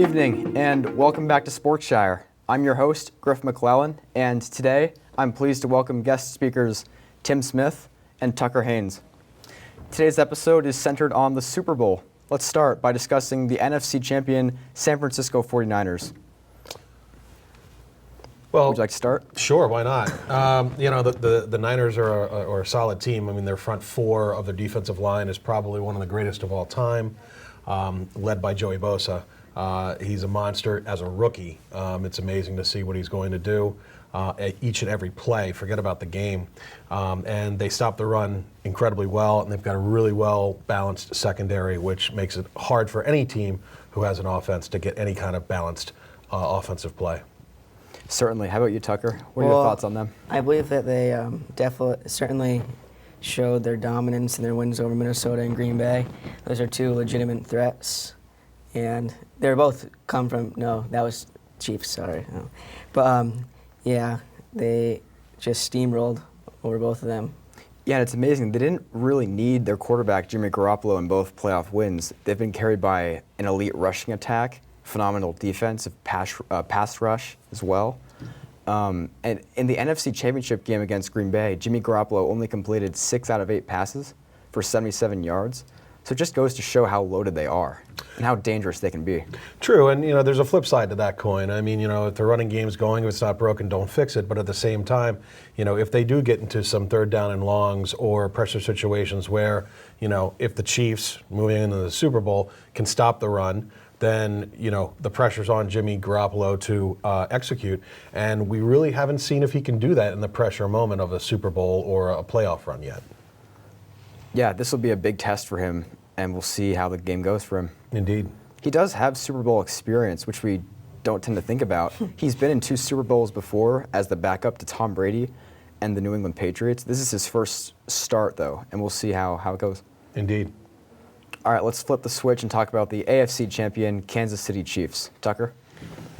evening, and welcome back to Sportshire. I'm your host, Griff McClellan, and today I'm pleased to welcome guest speakers Tim Smith and Tucker Haynes. Today's episode is centered on the Super Bowl. Let's start by discussing the NFC champion San Francisco 49ers. Well, would you like to start? Sure, why not? The Niners are a solid team. I mean, their front four of their defensive line is probably one of the greatest of all time, led by Joey Bosa. He's a monster as a rookie. It's amazing to see what he's going to do at each and every play. Forget about the game. And they stop the run incredibly well, and they've got a really well-balanced secondary, which makes it hard for any team who has an offense to get any kind of balanced offensive play. Certainly. How about you, Tucker? What are your thoughts on them? I believe that they certainly showed their dominance in their wins over Minnesota and Green Bay. Those are two legitimate threats. And they're both come from, no, that was Chiefs, sorry. No. But, yeah, they just steamrolled over both of them. Yeah, and it's amazing. They didn't really need their quarterback, Jimmy Garoppolo, in both playoff wins. They've been carried by an elite rushing attack, phenomenal defensive pass rush as well. And in the NFC Championship game against Green Bay, Jimmy Garoppolo only completed 6 out of 8 passes for 77 yards. So it just goes to show how loaded they are and how dangerous they can be. True, and there's a flip side to that coin. I mean, if the running game's going, if it's not broken, don't fix it. But at the same time, if they do get into some third down and longs or pressure situations where, if the Chiefs, moving into the Super Bowl, can stop the run, then the pressure's on Jimmy Garoppolo to execute, and we really haven't seen if he can do that in the pressure moment of a Super Bowl or a playoff run yet. Yeah, this will be a big test for him, and we'll see how the game goes for him. Indeed. He does have Super Bowl experience, which we don't tend to think about. He's been in 2 Super Bowls before as the backup to Tom Brady and the New England Patriots. This is his first start, though, and we'll see how it goes. Indeed. All right, let's flip the switch and talk about the AFC champion Kansas City Chiefs. Tucker?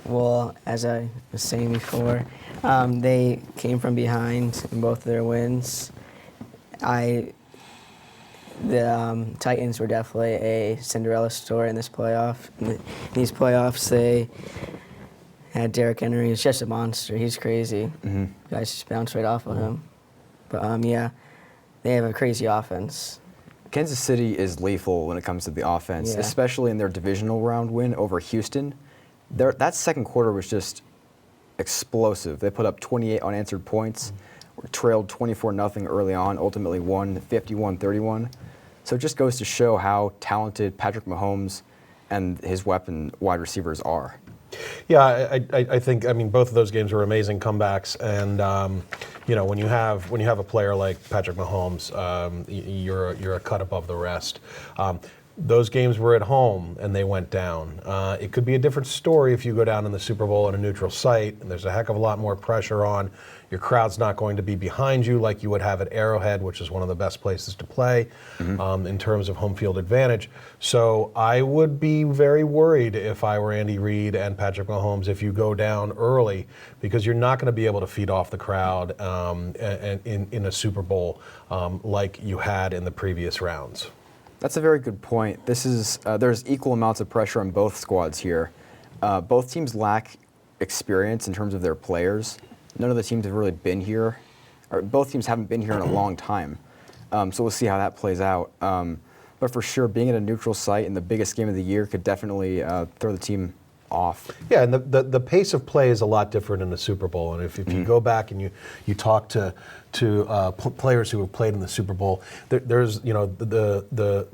Well, as I was saying before, they came from behind in both their wins. The Titans were definitely a Cinderella story in this playoff. In these playoffs, they had Derrick Henry. He's just a monster. He's crazy. Mm-hmm. Guys just bounce right off of him. But, yeah, they have a crazy offense. Kansas City is lethal when it comes to the offense, especially in their divisional round win over Houston. That second quarter was just explosive. They put up 28 unanswered points, trailed 24-0 early on, ultimately won 51-31. So it just goes to show how talented Patrick Mahomes and his weapon wide receivers are. Yeah, I think both of those games were amazing comebacks, and when you have a player like Patrick Mahomes, you're a cut above the rest. Those games were at home and they went down. It could be a different story if you go down in the Super Bowl at a neutral site, and there's a heck of a lot more pressure on. Your crowd's not going to be behind you like you would have at Arrowhead, which is one of the best places to play in terms of home field advantage. So I would be very worried if I were Andy Reid and Patrick Mahomes if you go down early, because you're not going to be able to feed off the crowd in a Super Bowl like you had in the previous rounds. That's a very good point. There's equal amounts of pressure on both squads here. Both teams lack experience in terms of their players. None of the teams have really been here, or both teams haven't been here in a long time. So we'll see how that plays out. But for sure, being at a neutral site in the biggest game of the year could definitely throw the team off. Yeah, and the pace of play is a lot different in the Super Bowl. And if you go back and you talk to players who have played in the Super Bowl, there's the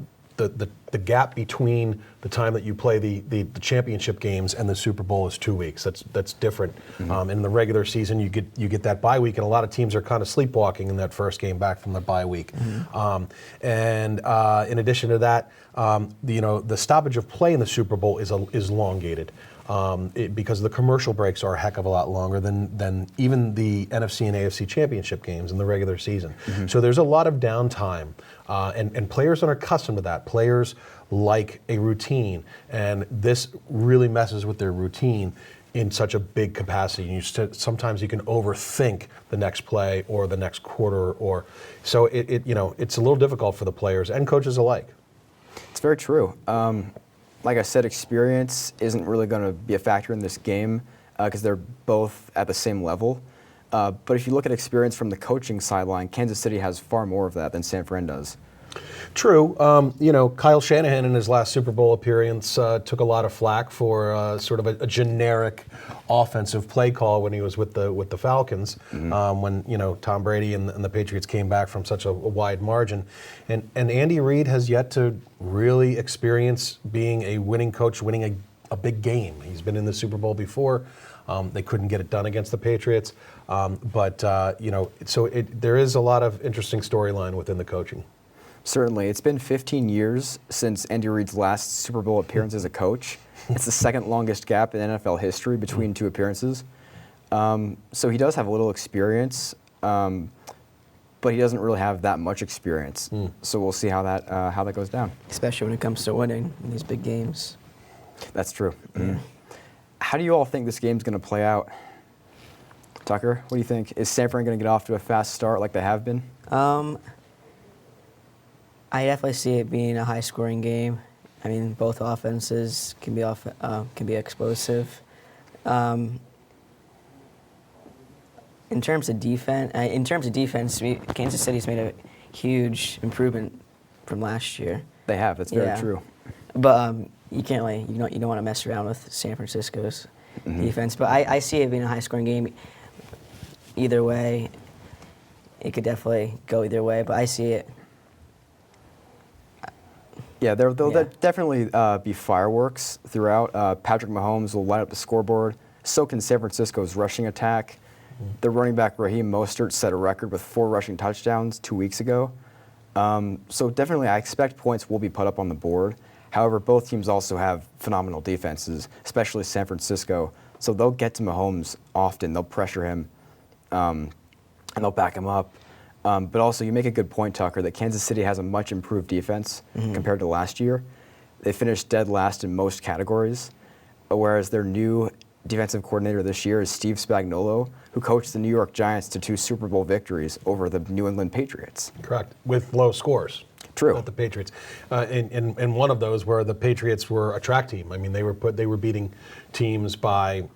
gap between the time that you play the championship games and the Super Bowl is 2 weeks. That's different. In the regular season, you get that bye week, and a lot of teams are kind of sleepwalking in that first game back from the bye week. In addition to that, the stoppage of play in the Super Bowl is elongated. Because the commercial breaks are a heck of a lot longer than even the NFC and AFC championship games in the regular season. So there's a lot of downtime, and players aren't accustomed to that. Players like a routine, and this really messes with their routine in such a big capacity. Sometimes you can overthink the next play or the next quarter, so it's a little difficult for the players and coaches alike. It's very true. like I said, experience isn't really going to be a factor in this game because they're both at the same level. But if you look at experience from the coaching sideline, Kansas City has far more of that than San Fran does. True. Kyle Shanahan in his last Super Bowl appearance took a lot of flack for sort of a generic offensive play call when he was with the Falcons. When Tom Brady and the Patriots came back from such a wide margin, and Andy Reid has yet to really experience being a winning coach, winning a big game. He's been in the Super Bowl before. They couldn't get it done against the Patriots, there is a lot of interesting storyline within the coaching. Certainly. It's been 15 years since Andy Reid's last Super Bowl appearance as a coach. It's the second longest gap in NFL history between two appearances. So he does have a little experience, but he doesn't really have that much experience. So we'll see how that goes down. Especially when it comes to winning in these big games. That's true. How do you all think this game's going to play out? Tucker, what do you think? Is San Fran going to get off to a fast start like they have been? I definitely see it being a high-scoring game. I mean, both offenses can be explosive. In terms of defense, Kansas City's made a huge improvement from last year. They have. That's very true. But you can't you don't want to mess around with San Francisco's defense. But I see it being a high-scoring game. Either way, it could definitely go either way. But I see it. Yeah, there'll definitely be fireworks throughout. Patrick Mahomes will light up the scoreboard. So can San Francisco's rushing attack. Their running back, Raheem Mostert, set a record with 4 rushing touchdowns 2 weeks ago. So definitely I expect points will be put up on the board. However, both teams also have phenomenal defenses, especially San Francisco. So they'll get to Mahomes often. They'll pressure him, and they'll back him up. But also, you make a good point, Tucker, that Kansas City has a much improved defense compared to last year. They finished dead last in most categories, whereas their new defensive coordinator this year is Steve Spagnuolo, who coached the New York Giants to 2 Super Bowl victories over the New England Patriots. Correct, with low scores. True. Not the Patriots. And one of those where the Patriots were a track team. I mean, they were beating teams by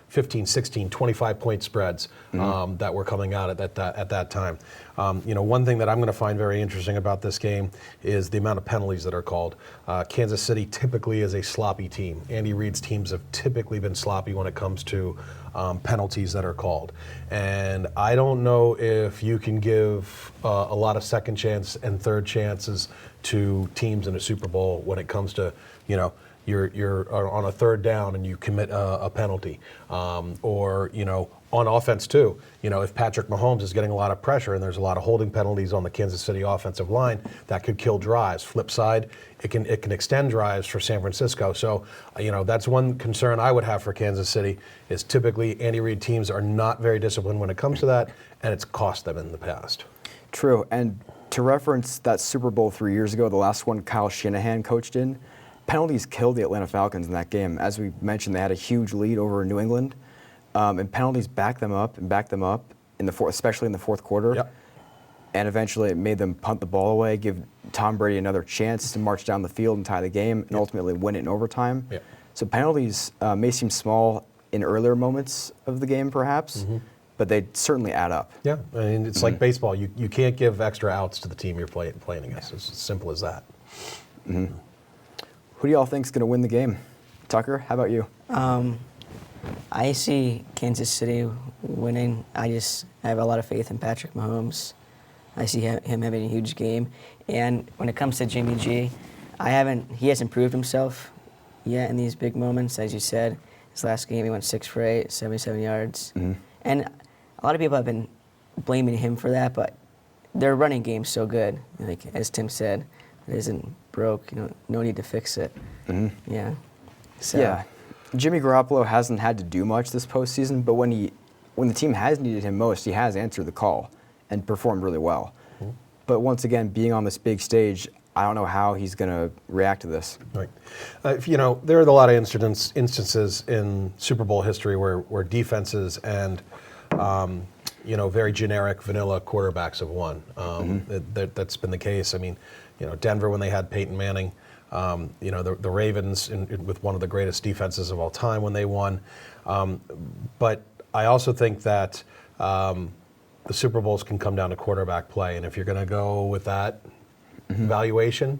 15, 16, 25-point spreads that were coming out at that time. One thing that I'm going to find very interesting about this game is the amount of penalties that are called. Kansas City typically is a sloppy team. Andy Reid's teams have typically been sloppy when it comes to penalties that are called. And I don't know if you can give a lot of second chance and third chances to teams in a Super Bowl when it comes to, you're on a third down and you commit a penalty, or on offense too. If Patrick Mahomes is getting a lot of pressure and there's a lot of holding penalties on the Kansas City offensive line, that could kill drives. Flip side, it can extend drives for San Francisco. So that's one concern I would have for Kansas City is typically Andy Reid teams are not very disciplined when it comes to that, and it's cost them in the past. True, and to reference that Super Bowl 3 years ago, the last one Kyle Shanahan coached in, penalties killed the Atlanta Falcons in that game. As we mentioned, they had a huge lead over New England, and penalties backed them up especially in the fourth quarter. Yep. And eventually it made them punt the ball away, give Tom Brady another chance to march down the field and tie the game, and ultimately win it in overtime. Yep. So penalties may seem small in earlier moments of the game, perhaps, but they certainly add up. Yeah, I mean, it's like baseball. You can't give extra outs to the team you're playing against. It's as simple as that. Who do y'all think is going to win the game? Tucker, how about you? I see Kansas City winning. I have a lot of faith in Patrick Mahomes. I see him having a huge game. And when it comes to Jimmy G, he hasn't proved himself yet in these big moments. As you said, his last game he went 6 for 8, 77 yards. And a lot of people have been blaming him for that, but their running game's so good. Like as Tim said, it isn't broke. No need to fix it. Yeah. So. Yeah. Jimmy Garoppolo hasn't had to do much this postseason, but when the team has needed him most, he has answered the call and performed really well. But once again, being on this big stage, I don't know how he's going to react to this. Right. There are a lot of instances in Super Bowl history where defenses and very generic vanilla quarterbacks have won. That's been the case. I mean, Denver when they had Peyton Manning, The Ravens with one of the greatest defenses of all time when they won. But I also think that the Super Bowls can come down to quarterback play. And if you're going to go with that valuation,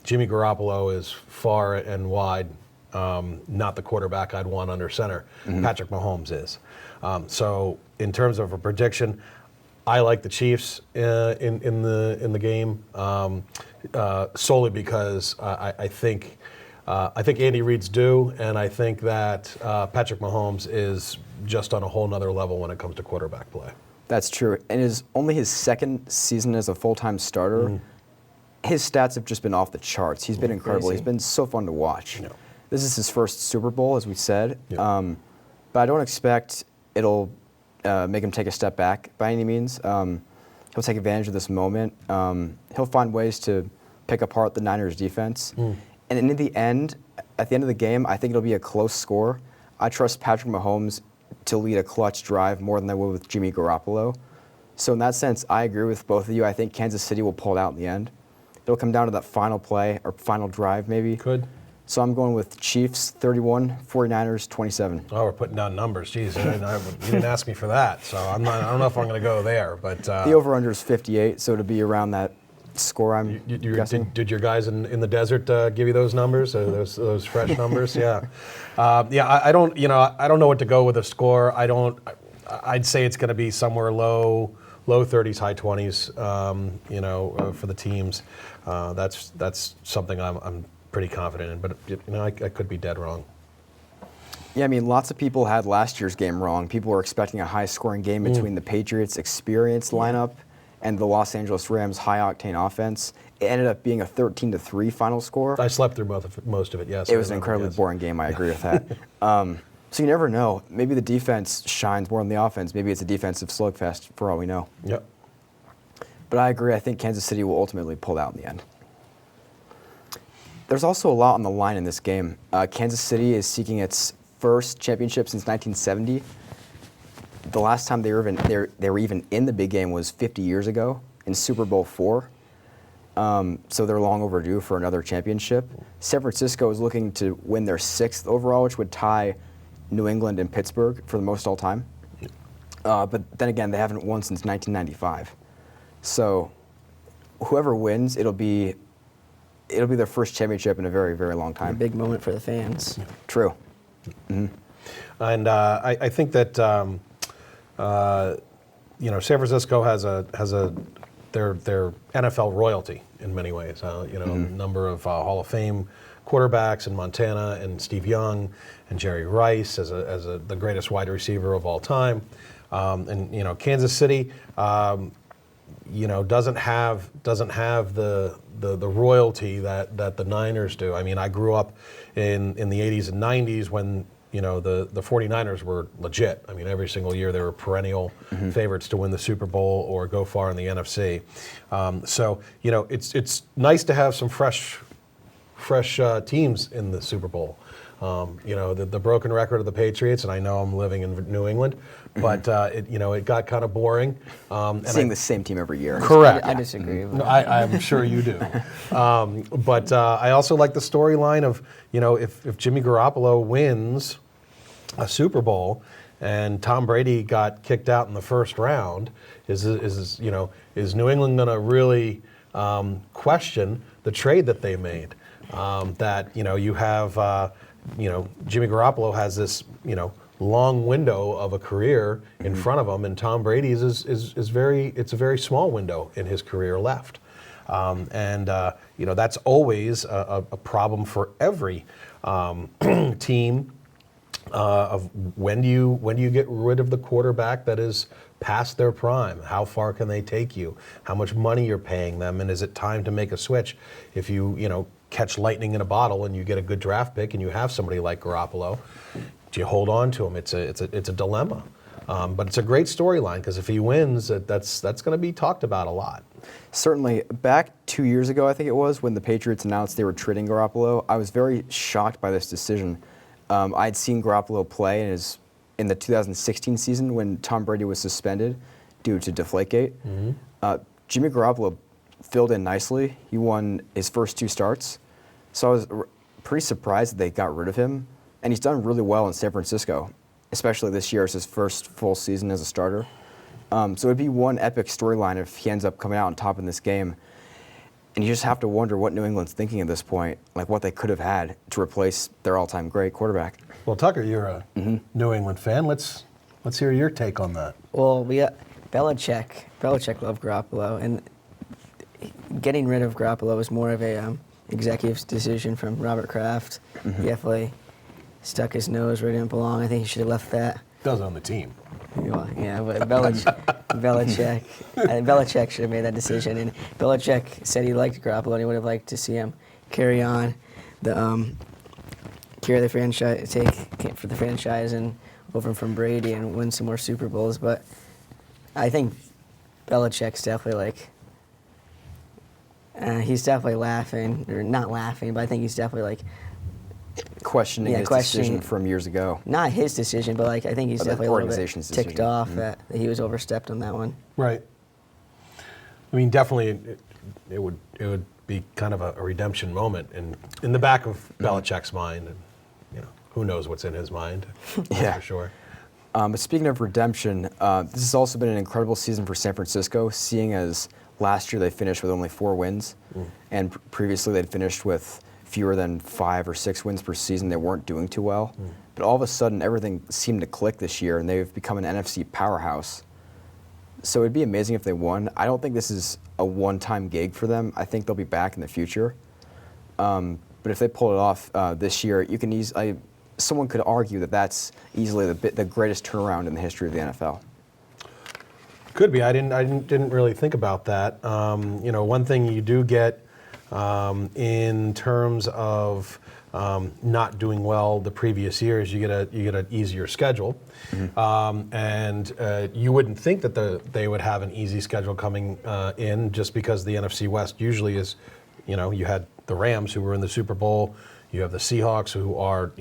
Jimmy Garoppolo is far and wide not the quarterback I'd want under center. Patrick Mahomes is. So in terms of a prediction, I like the Chiefs in the game solely because I think Andy Reid's due, and I think that Patrick Mahomes is just on a whole nother level when it comes to quarterback play. That's true. And it is only his second season as a full-time starter. His stats have just been off the charts. He's been incredible. Crazy. He's been so fun to watch. Yeah. This is his first Super Bowl, as we said. Yeah. But I don't expect it'll make him take a step back by any means. He'll take advantage of this moment. He'll find ways to pick apart the Niners' defense. And in the end, at the end of the game, I think it'll be a close score. I trust Patrick Mahomes to lead a clutch drive more than I would with Jimmy Garoppolo. So in that sense, I agree with both of you. I think Kansas City will pull it out in the end. It'll come down to that final play or final drive, maybe. Could. So I'm going with Chiefs 31, 49ers 27. Oh, we're putting down numbers. Jeez, you didn't ask me for that, so I don't know if I'm going to go there. But The over-under is 58, so to be around that score, I'm guessing. Did your guys in the desert give you those numbers? Those fresh numbers? Yeah. I don't know what to go with a score. I'd say it's going to be somewhere low 30s, high 20s. For the teams. That's something I'm pretty confident in, but I could be dead wrong. Yeah, I mean, lots of people had last year's game wrong. People were expecting a high-scoring game between the Patriots' experienced lineup and the Los Angeles Rams' high-octane offense. It ended up being a 13-3 final score. I slept through most of it, yes. It was an incredibly boring game, I agree with that. So you never know. Maybe the defense shines more than the offense. Maybe it's a defensive slugfest for all we know. Yep. But I agree. I think Kansas City will ultimately pull out in the end. There's also a lot on the line in this game. Kansas City is seeking its first championship since 1970. The last time they were even in the big game was 50 years ago in Super Bowl IV. So they're long overdue for another championship. San Francisco is looking to win their 6th overall, which would tie New England and Pittsburgh for the most all time. But then again, they haven't won since 1995. So whoever wins, it'll be their first championship in a very, very long time. A big moment for the fans. True. And I think that San Francisco has their NFL royalty in many ways. A number of Hall of Fame quarterbacks in Montana and Steve Young and Jerry Rice as the greatest wide receiver of all time. And Kansas City doesn't have the royalty that the Niners do. I mean, I grew up in the 80s and 90s when the 49ers were legit. I mean, every single year they were perennial favorites to win the Super Bowl or go far in the NFC. So it's nice to have some fresh teams in the Super Bowl. The broken record of the Patriots, and I know I'm living in New England, but it got kind of boring. Seeing the same team every year. Correct. I disagree. No, I'm sure you do. But I also like the storyline of, if Jimmy Garoppolo wins a Super Bowl and Tom Brady got kicked out in the first round, is New England going to really question the trade that they made? You have Jimmy Garoppolo has this long window of a career in front of him, and Tom Brady's is a very small window in his career left. That's always a problem for every team. Of when do you get rid of the quarterback that is past their prime? How far can they take you? How much money you're paying them, and is it time to make a switch? If you catch lightning in a bottle and you get a good draft pick and you have somebody like Garoppolo, do you hold on to him? It's a dilemma. But it's a great storyline because if he wins, that's going to be talked about a lot. Certainly. Back 2 years ago, I think it was, when the Patriots announced they were trading Garoppolo, I was very shocked by this decision. I'd seen Garoppolo play in the 2016 season when Tom Brady was suspended due to Deflategate. Jimmy Garoppolo filled in nicely. He won his first 2 starts. So I was pretty surprised that they got rid of him. And he's done really well in San Francisco, especially this year. It's his first full season as a starter. So it'd be one epic storyline if he ends up coming out on top in this game. And you just have to wonder what New England's thinking at this point, like what they could have had to replace their all-time great quarterback. Well, Tucker, you're a New England fan. Let's hear your take on that. Well, we got Belichick. Belichick loved Garoppolo, and getting rid of Garoppolo was more of a executive decision from Robert Kraft. He definitely stuck his nose where it didn't belong. I think he should have left that. Does on the team. Yeah, but Belichick should have made that decision. And Belichick said he liked Garoppolo and he would have liked to see him carry on carry the franchise, take for the franchise and over from Brady and win some more Super Bowls. But I think Belichick's definitely he's definitely laughing, or not laughing, but I think he's definitely questioning his decision from years ago. Not his decision, but I think he's definitely a little bit ticked off that he was overstepped on that one. Right. I mean, definitely, it would be kind of a redemption moment in the back of Belichick's mind, and who knows what's in his mind. For sure. But speaking of redemption, this has also been an incredible season for San Francisco, seeing as last year they finished with only 4 wins, and previously they'd finished with fewer than 5 or 6 wins per season. They weren't doing too well. But all of a sudden, everything seemed to click this year, and they've become an NFC powerhouse. So it'd be amazing if they won. I don't think this is a one-time gig for them. I think they'll be back in the future. But if they pull it off this year, you can someone could argue that that's easily the greatest turnaround in the history of the NFL. Could be. I didn't really think about that. One thing you do get in terms of not doing well the previous years, you get an easier schedule, and you wouldn't think that they would have an easy schedule coming in, just because the NFC West usually is, you had the Rams who were in the Super Bowl, you have the Seahawks who are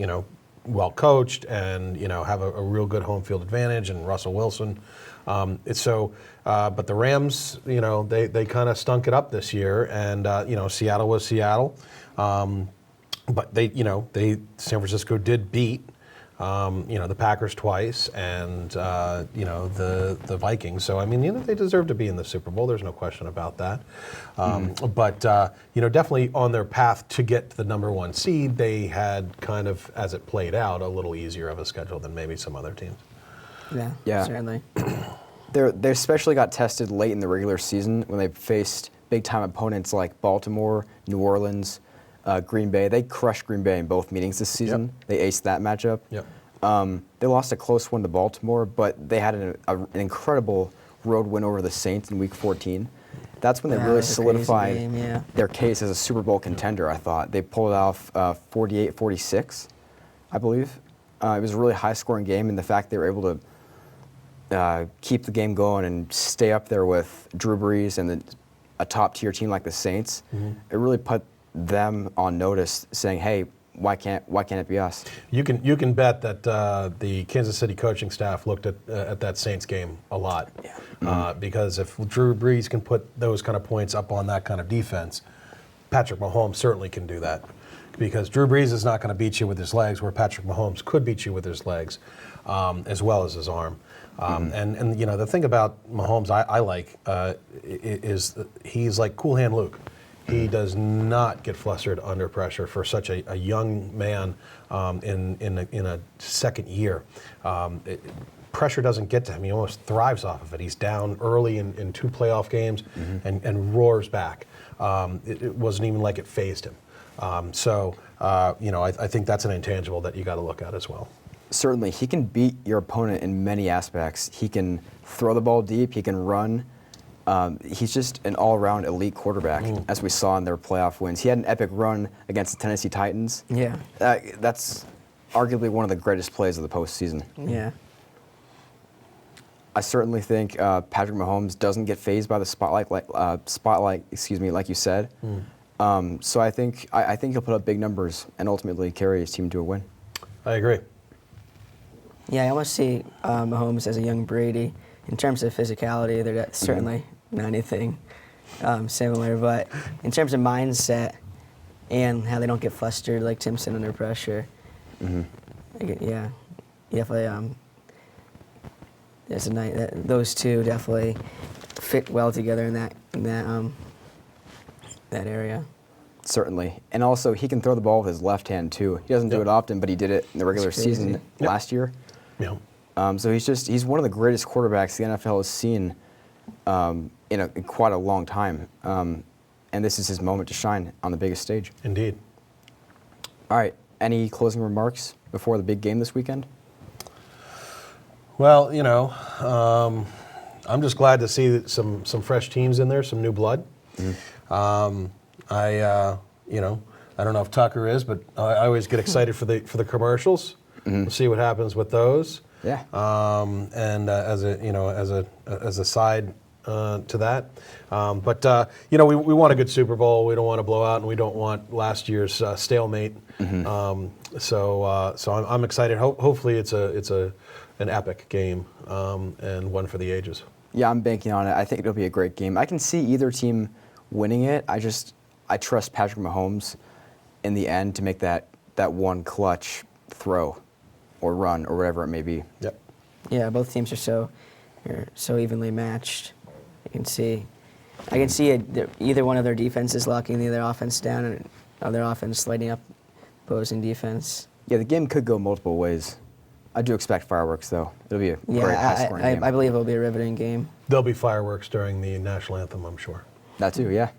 well coached and have a real good home field advantage, and Russell Wilson. But the Rams, they kind of stunk it up this year, and Seattle was Seattle, but San Francisco did beat the Packers twice, and the Vikings. So I mean, they deserve to be in the Super Bowl. There's no question about that. But definitely on their path to get to the number 1 seed, they had kind of, as it played out, a little easier of a schedule than maybe some other teams. Yeah, certainly. They especially got tested late in the regular season when they faced big-time opponents like Baltimore, New Orleans, Green Bay. They crushed Green Bay in both meetings this season. They aced that matchup. They lost a close one to Baltimore, but they had an incredible road win over the Saints in Week 14. That's when they really solidified their case as a Super Bowl contender, I thought. They pulled it off 48-46, I believe. It was a really high-scoring game, and the fact they were able to keep the game going and stay up there with Drew Brees and a top-tier team like the Saints, it really put them on notice, saying, "Hey, why can't it be us?" You can bet that the Kansas City coaching staff looked at that Saints game a lot, because if Drew Brees can put those kind of points up on that kind of defense, Patrick Mahomes certainly can do that. Because Drew Brees is not going to beat you with his legs, where Patrick Mahomes could beat you with his legs, as well as his arm. And the thing about Mahomes I like is he's like Cool Hand Luke. He does not get flustered under pressure for such a young man in a second year. Pressure doesn't get to him. He almost thrives off of it. He's down early in 2 playoff games and roars back. It wasn't even like it fazed him. I think that's an intangible that you got to look at as well. Certainly, he can beat your opponent in many aspects. He can throw the ball deep. He can run. He's just an all-around elite quarterback, as we saw in their playoff wins. He had an epic run against the Tennessee Titans. Yeah. That's arguably one of the greatest plays of the postseason. Yeah. I certainly think Patrick Mahomes doesn't get fazed by the spotlight, like you said. So I think he'll put up big numbers and ultimately carry his team to a win. I agree. Yeah, I almost see Mahomes as a young Brady. In terms of physicality, they're certainly not anything similar, but in terms of mindset and how they don't get flustered like Timpson under pressure, yeah, definitely. There's a night that those two definitely fit well together in that area. Certainly. And also, he can throw the ball with his left hand, too. He doesn't do it often, but he did it in the regular season last year. Yeah. So he's one of the greatest quarterbacks the NFL has seen in quite a long time. And this is his moment to shine on the biggest stage. Indeed. All right. Any closing remarks before the big game this weekend? Well, I'm just glad to see some fresh teams in there, some new blood. I don't know if Tucker is, but I always get excited for the commercials. We'll see what happens with those. Yeah. And as a side to that, but we want a good Super Bowl. We don't want to blow out, and we don't want last year's stalemate. So I'm excited. Hopefully, it's an epic game and one for the ages. Yeah, I'm banking on it. I think it'll be a great game. I can see either team winning it. I trust Patrick Mahomes in the end to make that one clutch throw or run or whatever it may be. Yep. Yeah, both teams are so evenly matched. I can see either one of their defenses locking the other offense down and other offense lighting up opposing defense. Yeah, the game could go multiple ways. I do expect fireworks, though. It'll be a great high-scoring game. I believe it'll be a riveting game. There'll be fireworks during the national anthem, I'm sure. That too, yeah.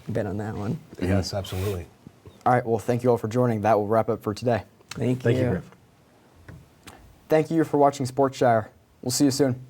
Bet on that one. Yes, absolutely. All right, well, thank you all for joining. That will wrap up for today. Thank you. Thank you, Griff. Thank you for watching Sportshire. We'll see you soon.